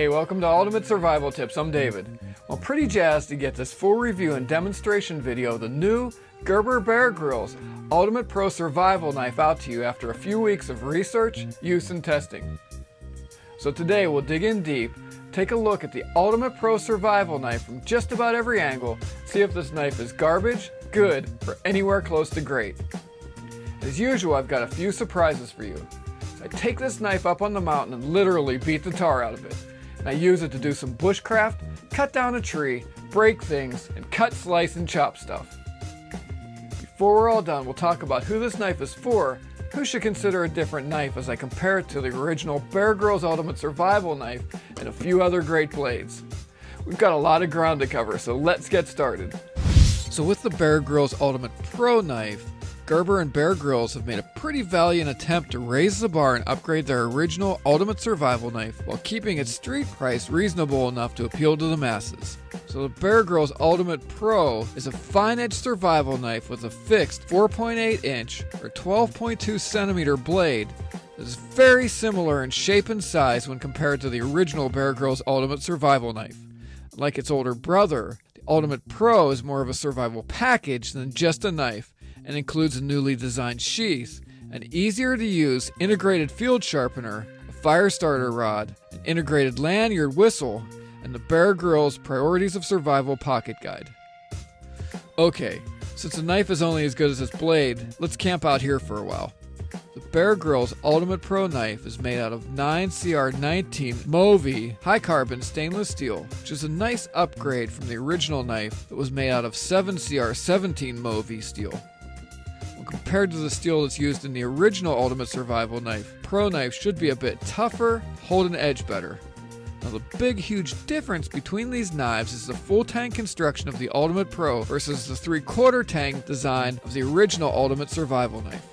Hey, welcome to Ultimate Survival Tips. I'm David. Well, I'm pretty jazzed to get this full review and demonstration video of the new Gerber Bear Grylls Ultimate Pro Survival Knife out to you after a few weeks of research, use, and testing. So today we'll dig in deep, take a look at the Ultimate Pro Survival Knife from just about every angle, see if this knife is garbage, good, or anywhere close to great. As usual, I've got a few surprises for you. I take this knife up on the mountain and literally beat the tar out of it. And I use it to do some bushcraft, cut down a tree, break things, and cut, slice, and chop stuff. Before we're all done, we'll talk about who this knife is for, who should consider a different knife as I compare it to the original Bear Grylls Ultimate Survival Knife, and a few other great blades. We've got a lot of ground to cover, so let's get started. So with the Bear Grylls Ultimate Pro Knife, Gerber and Bear Grylls have made a pretty valiant attempt to raise the bar and upgrade their original Ultimate Survival Knife while keeping its street price reasonable enough to appeal to the masses. So the Bear Grylls Ultimate Pro is a fine-edged survival knife with a fixed 4.8 inch or 12.2 centimeter blade that is very similar in shape and size when compared to the original Bear Grylls Ultimate Survival Knife. Like its older brother, the Ultimate Pro is more of a survival package than just a knife, and includes a newly designed sheath, an easier to use integrated field sharpener, a fire starter rod, an integrated lanyard whistle, and the Bear Grylls Priorities of Survival Pocket Guide. Okay, since the knife is only as good as its blade, let's camp out here for a while. The Bear Grylls Ultimate Pro knife is made out of 9CR19 Bowie high carbon stainless steel, which is a nice upgrade from the original knife that was made out of 7CR17 Bowie steel. Compared to the steel that's used in the original Ultimate Survival Knife, Pro knife should be a bit tougher, hold an edge better. Now the big huge difference between these knives is the full tang construction of the Ultimate Pro versus the 3/4 tang design of the original Ultimate Survival Knife.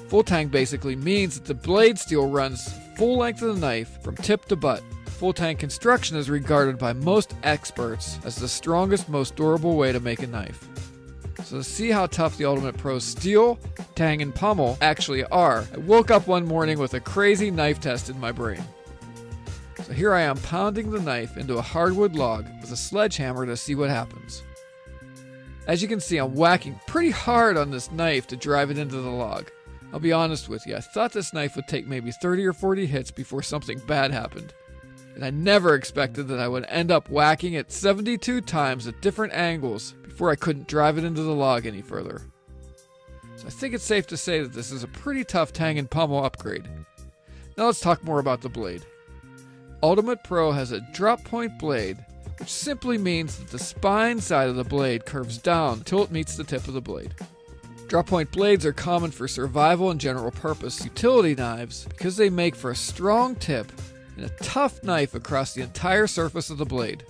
Full tang basically means that the blade steel runs full length of the knife from tip to butt. Full tang construction is regarded by most experts as the strongest, most durable way to make a knife. So to see how tough the Ultimate Pro's steel, tang, and pommel actually are, I woke up one morning with a crazy knife test in my brain. So here I am pounding the knife into a hardwood log with a sledgehammer to see what happens. As you can see, I'm whacking pretty hard on this knife to drive it into the log. I'll be honest with you, I thought this knife would take maybe 30 or 40 hits before something bad happened. And I never expected that I would end up whacking it 72 times at different angles before I couldn't drive it into the log any further. So I think it's safe to say that this is a pretty tough tang and pommel upgrade. Now let's talk more about the blade. Ultimate Pro has a drop point blade, which simply means that the spine side of the blade curves down until it meets the tip of the blade. Drop point blades are common for survival and general purpose utility knives because they make for a strong tip and a tough knife across the entire surface of the blade.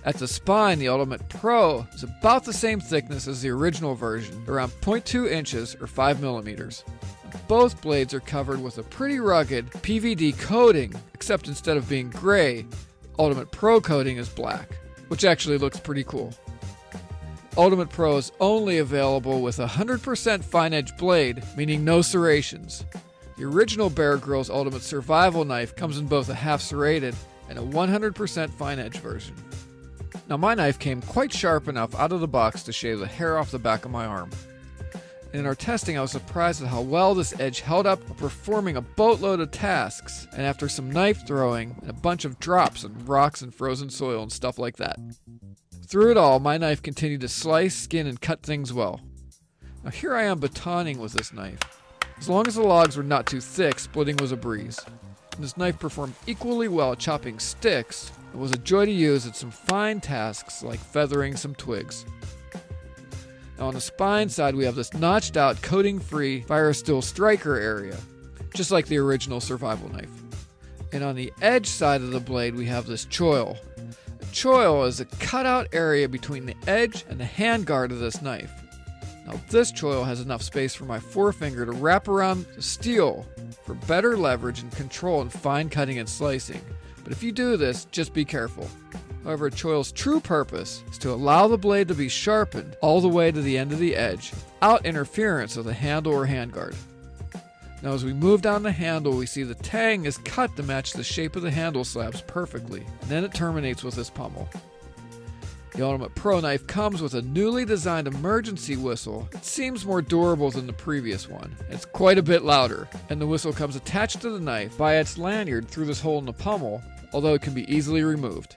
At the spine, the Ultimate Pro is about the same thickness as the original version, around 0.2 inches or 5 millimeters. Both blades are covered with a pretty rugged PVD coating, except instead of being gray, the Ultimate Pro coating is black, which actually looks pretty cool. Ultimate Pro is only available with a 100% fine edge blade, meaning no serrations. The original Bear Grylls Ultimate Survival Knife comes in both a half serrated and a 100% fine edge version. Now my knife came quite sharp enough out of the box to shave the hair off the back of my arm. In our testing, I was surprised at how well this edge held up while performing a boatload of tasks, and after some knife throwing and a bunch of drops and rocks and frozen soil and stuff like that. Through it all, my knife continued to slice, skin, and cut things well. Now here I am batoning with this knife. As long as the logs were not too thick, splitting was a breeze. And this knife performed equally well chopping sticks. It was a joy to use at some fine tasks like feathering some twigs. Now on the spine side, we have this notched out, coating-free fire steel striker area, just like the original survival knife. And on the edge side of the blade, we have this choil. A choil is a cutout area between the edge and the handguard of this knife. Now this choil has enough space for my forefinger to wrap around the steel for better leverage and control in fine cutting and slicing. But if you do this, just be careful. However, a choil's true purpose is to allow the blade to be sharpened all the way to the end of the edge without interference of the handle or handguard. Now as we move down the handle, we see the tang is cut to match the shape of the handle slabs perfectly, and then it terminates with this pommel. The Ultimate Pro knife comes with a newly designed emergency whistle. It seems more durable than the previous one. It's quite a bit louder, and the whistle comes attached to the knife by its lanyard through this hole in the pommel, although it can be easily removed.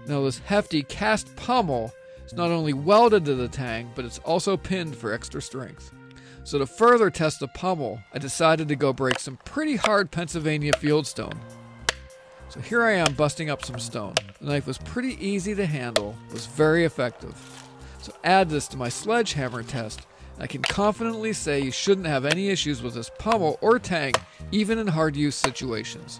Now this hefty cast pommel is not only welded to the tang, but it's also pinned for extra strength. So to further test the pommel, I decided to go break some pretty hard Pennsylvania fieldstone. So here I am busting up some stone. The knife was pretty easy to handle, was very effective. So add this to my sledgehammer test, and I can confidently say you shouldn't have any issues with this pommel or tang, even in hard use situations.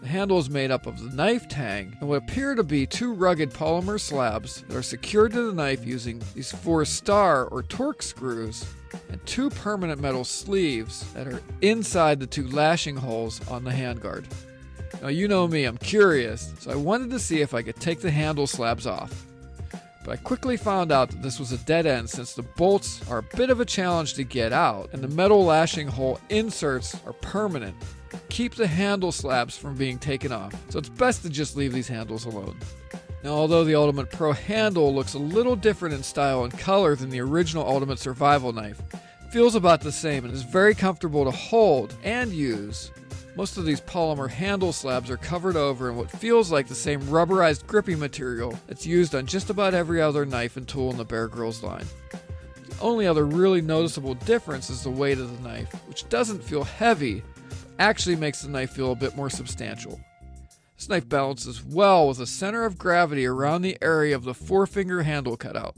The handle is made up of the knife tang and what appear to be two rugged polymer slabs that are secured to the knife using these 4 star or torque screws and 2 permanent metal sleeves that are inside the 2 lashing holes on the handguard. Now you know me, I'm curious, so I wanted to see if I could take the handle slabs off. But I quickly found out that this was a dead end since the bolts are a bit of a challenge to get out and the metal lashing hole inserts are permanent. Keep the handle slabs from being taken off, so it's best to just leave these handles alone. Now although the Ultimate Pro handle looks a little different in style and color than the original Ultimate Survival knife, it feels about the same and is very comfortable to hold and use. Most of these polymer handle slabs are covered over in what feels like the same rubberized gripping material that's used on just about every other knife and tool in the Bear Grylls line. The only other really noticeable difference is the weight of the knife, which doesn't feel heavy, actually makes the knife feel a bit more substantial. This knife balances well with a center of gravity around the area of the 4-finger handle cutout.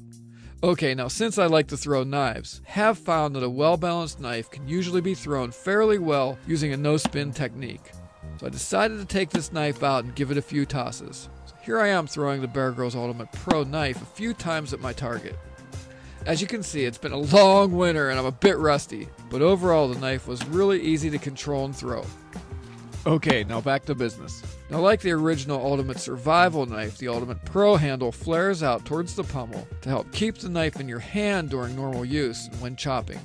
Okay, now since I like to throw knives, have found that a well-balanced knife can usually be thrown fairly well using a no-spin technique. So I decided to take this knife out and give it a few tosses. So here I am throwing the Bear Grylls Ultimate Pro knife a few times at my target. As you can see, it's been a long winter and I'm a bit rusty, but overall the knife was really easy to control and throw. Okay, now back to business. Now like the original Ultimate Survival knife, the Ultimate Pro handle flares out towards the pommel to help keep the knife in your hand during normal use and when chopping.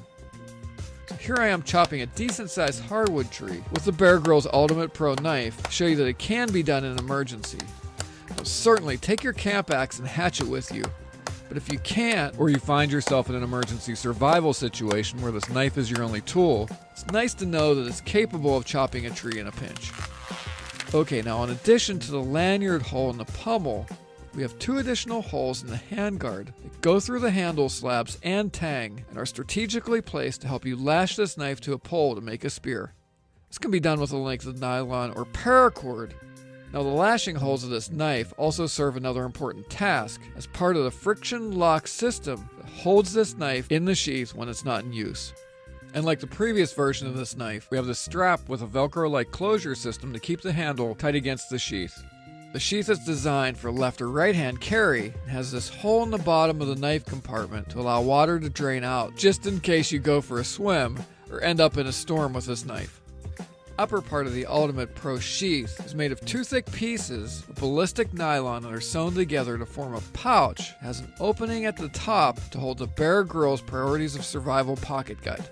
So here I am chopping a decent sized hardwood tree with the Bear Grylls Ultimate Pro knife to show you that it can be done in an emergency. Now certainly take your camp axe and hatchet with you. But if you can't, or you find yourself in an emergency survival situation where this knife is your only tool, it's nice to know that it's capable of chopping a tree in a pinch. Okay, now in addition to the lanyard hole in the pommel, we have 2 additional holes in the handguard that go through the handle slabs and tang and are strategically placed to help you lash this knife to a pole to make a spear. This can be done with a length of nylon or paracord. Now the lashing holes of this knife also serve another important task as part of the friction lock system that holds this knife in the sheath when it's not in use. And like the previous version of this knife, we have the strap with a Velcro-like closure system to keep the handle tight against the sheath. The sheath is designed for left or right hand carry and has this hole in the bottom of the knife compartment to allow water to drain out just in case you go for a swim or end up in a storm with this knife. Upper part of the Ultimate Pro sheath is made of 2 thick pieces of ballistic nylon that are sewn together to form a pouch. It has an opening at the top to hold the Bear Grylls Priorities of Survival pocket guide.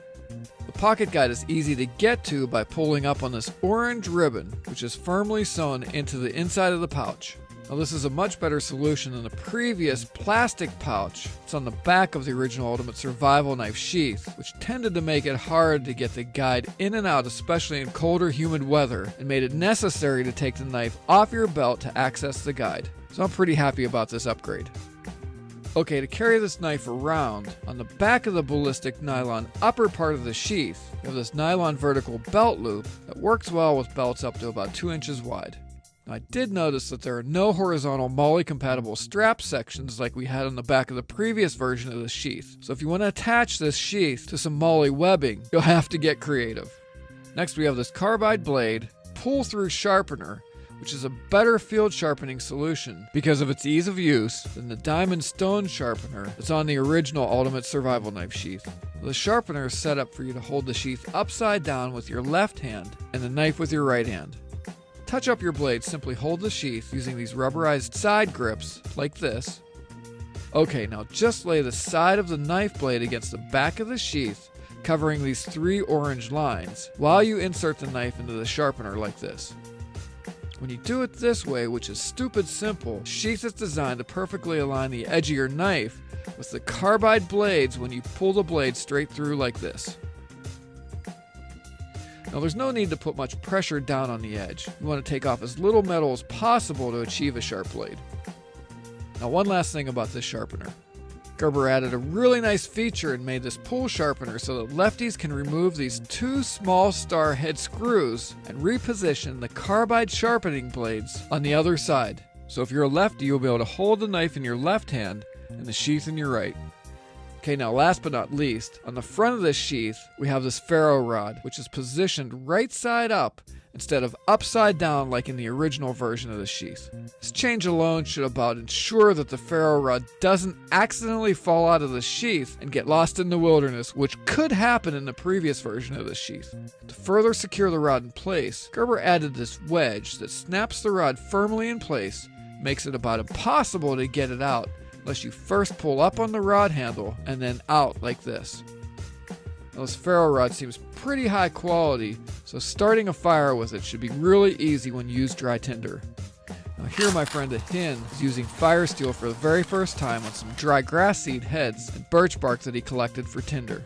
The pocket guide is easy to get to by pulling up on this orange ribbon, which is firmly sewn into the inside of the pouch. Now this is a much better solution than the previous plastic pouch that's on the back of the original Ultimate Survival knife sheath, which tended to make it hard to get the guide in and out, especially in cold or humid weather, and made it necessary to take the knife off your belt to access the guide. So I'm pretty happy about this upgrade. Okay, to carry this knife around, on the back of the ballistic nylon upper part of the sheath, you have this nylon vertical belt loop that works well with belts up to about 2 inches wide. Now, I did notice that there are no horizontal MOLLE compatible strap sections like we had on the back of the previous version of the sheath, so if you want to attach this sheath to some MOLLE webbing, you'll have to get creative. Next we have this carbide blade, pull-through sharpener, which is a better field sharpening solution because of its ease of use than the diamond stone sharpener that's on the original Ultimate Survival knife sheath. The sharpener is set up for you to hold the sheath upside down with your left hand and the knife with your right hand. To touch up your blade, simply hold the sheath using these rubberized side grips like this. Okay, now just lay the side of the knife blade against the back of the sheath covering these 3 orange lines, while you insert the knife into the sharpener like this. When you do it this way, which is stupid simple, the sheath is designed to perfectly align the edge of your knife with the carbide blades when you pull the blade straight through like this. Now there's no need to put much pressure down on the edge. You want to take off as little metal as possible to achieve a sharp blade. Now one last thing about this sharpener. Gerber added a really nice feature and made this pull sharpener so that lefties can remove these 2 small star head screws and reposition the carbide sharpening blades on the other side. So if you're a lefty, you'll be able to hold the knife in your left hand and the sheath in your right. Okay, now last but not least, on the front of this sheath, we have this Ferro Rod, which is positioned right side up instead of upside down like in the original version of the sheath. This change alone should about ensure that the Ferro Rod doesn't accidentally fall out of the sheath and get lost in the wilderness, which could happen in the previous version of the sheath. To further secure the rod in place, Gerber added this wedge that snaps the rod firmly in place, makes it about impossible to get it out unless you first pull up on the rod handle and then out like this. Now this Ferro Rod seems pretty high quality, so starting a fire with it should be really easy when you use dry tinder. Now here my friend Ahin is using fire steel for the very first time on some dry grass seed heads and birch bark that he collected for tinder.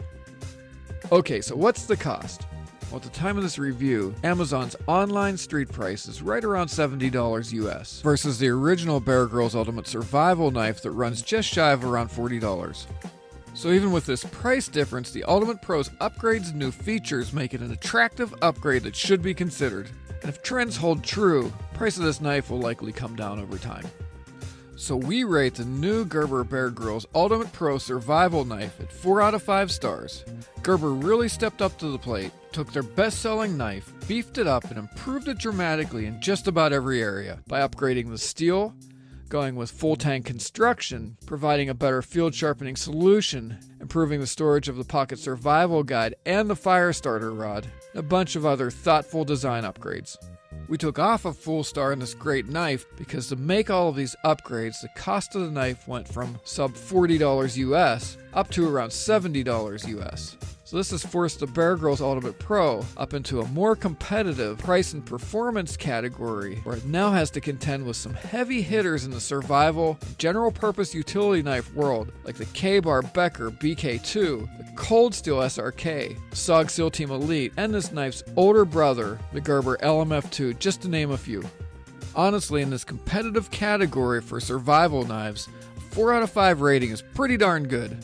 Okay, so what's the cost? Well, at the time of this review, Amazon's online street price is right around $70 US versus the original Bear Grylls Ultimate Survival Knife that runs just shy of around $40. So even with this price difference, the Ultimate Pro's upgrades and new features make it an attractive upgrade that should be considered. And if trends hold true, the price of this knife will likely come down over time. So we rate the new Gerber Bear Grylls Ultimate Pro Survival Knife at 4 out of 5 stars. Gerber really stepped up to the plate, took their best-selling knife, beefed it up, and improved it dramatically in just about every area by upgrading the steel, going with full tank construction, providing a better field sharpening solution, improving the storage of the pocket survival guide and the fire starter rod, and a bunch of other thoughtful design upgrades. We took off a full star in this great knife because to make all of these upgrades, the cost of the knife went from sub $40 US up to around $70 US. So this has forced the Bear Grylls Ultimate Pro up into a more competitive price and performance category, where it now has to contend with some heavy hitters in the survival, general purpose utility knife world, like the K-Bar Becker BK2, the Cold Steel SRK, the SOG SEAL Team Elite, and this knife's older brother, the Gerber LMF2, just to name a few. Honestly, in this competitive category for survival knives, a 4 out of 5 rating is pretty darn good.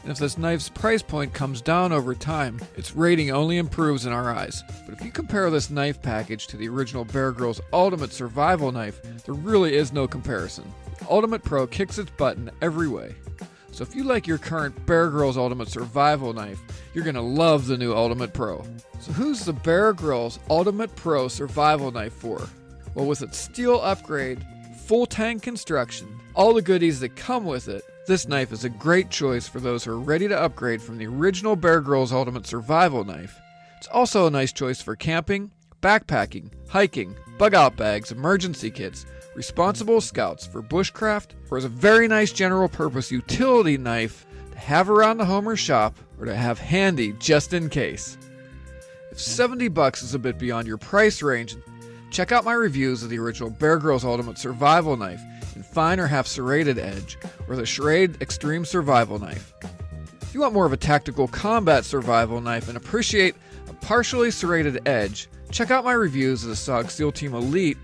And if this knife's price point comes down over time, its rating only improves in our eyes. But if you compare this knife package to the original Bear Grylls Ultimate Survival Knife, there really is no comparison. The Ultimate Pro kicks its butt in every way. So if you like your current Bear Grylls Ultimate Survival Knife, you're going to love the new Ultimate Pro. So who's the Bear Grylls Ultimate Pro Survival Knife for? Well, with its steel upgrade, full tank construction, all the goodies that come with it, this knife is a great choice for those who are ready to upgrade from the original Bear Grylls Ultimate Survival Knife. It's also a nice choice for camping, backpacking, hiking, bug-out bags, emergency kits, responsible scouts for bushcraft, or as a very nice general-purpose utility knife to have around the home or shop, or to have handy just in case. If $70 is a bit beyond your price range, check out my reviews of the original Bear Grylls Ultimate Survival Knife in fine or half serrated edge, or the Schrade Extreme Survival Knife. If you want more of a tactical combat survival knife and appreciate a partially serrated edge, check out my reviews of the SOG SEAL Team Elite,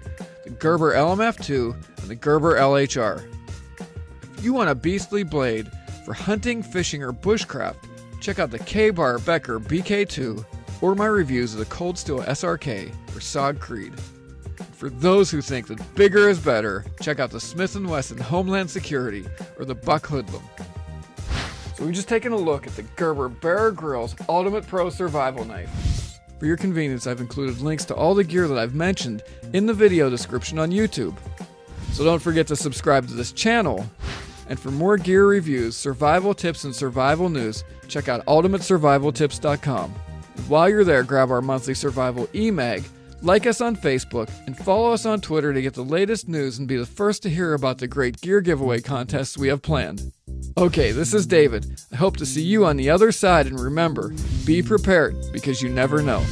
the Gerber LMF2, and the Gerber LHR. If you want a beastly blade for hunting, fishing, or bushcraft, check out the K-Bar Becker BK2, or my reviews of the Cold Steel SRK or SOG Creed. For those who think that bigger is better, check out the Smith & Wesson Homeland Security or the Buck Hoodlum. So we've just taken a look at the Gerber Bear Grylls Ultimate Pro Survival Knife. For your convenience, I've included links to all the gear that I've mentioned in the video description on YouTube. So don't forget to subscribe to this channel. And for more gear reviews, survival tips, and survival news, check out ultimatesurvivaltips.com. And while you're there, grab our monthly survival e-mag, like us on Facebook, and follow us on Twitter to get the latest news and be the first to hear about the great gear giveaway contests we have planned. Okay, this is David. I hope to see you on the other side, and remember, be prepared because you never know.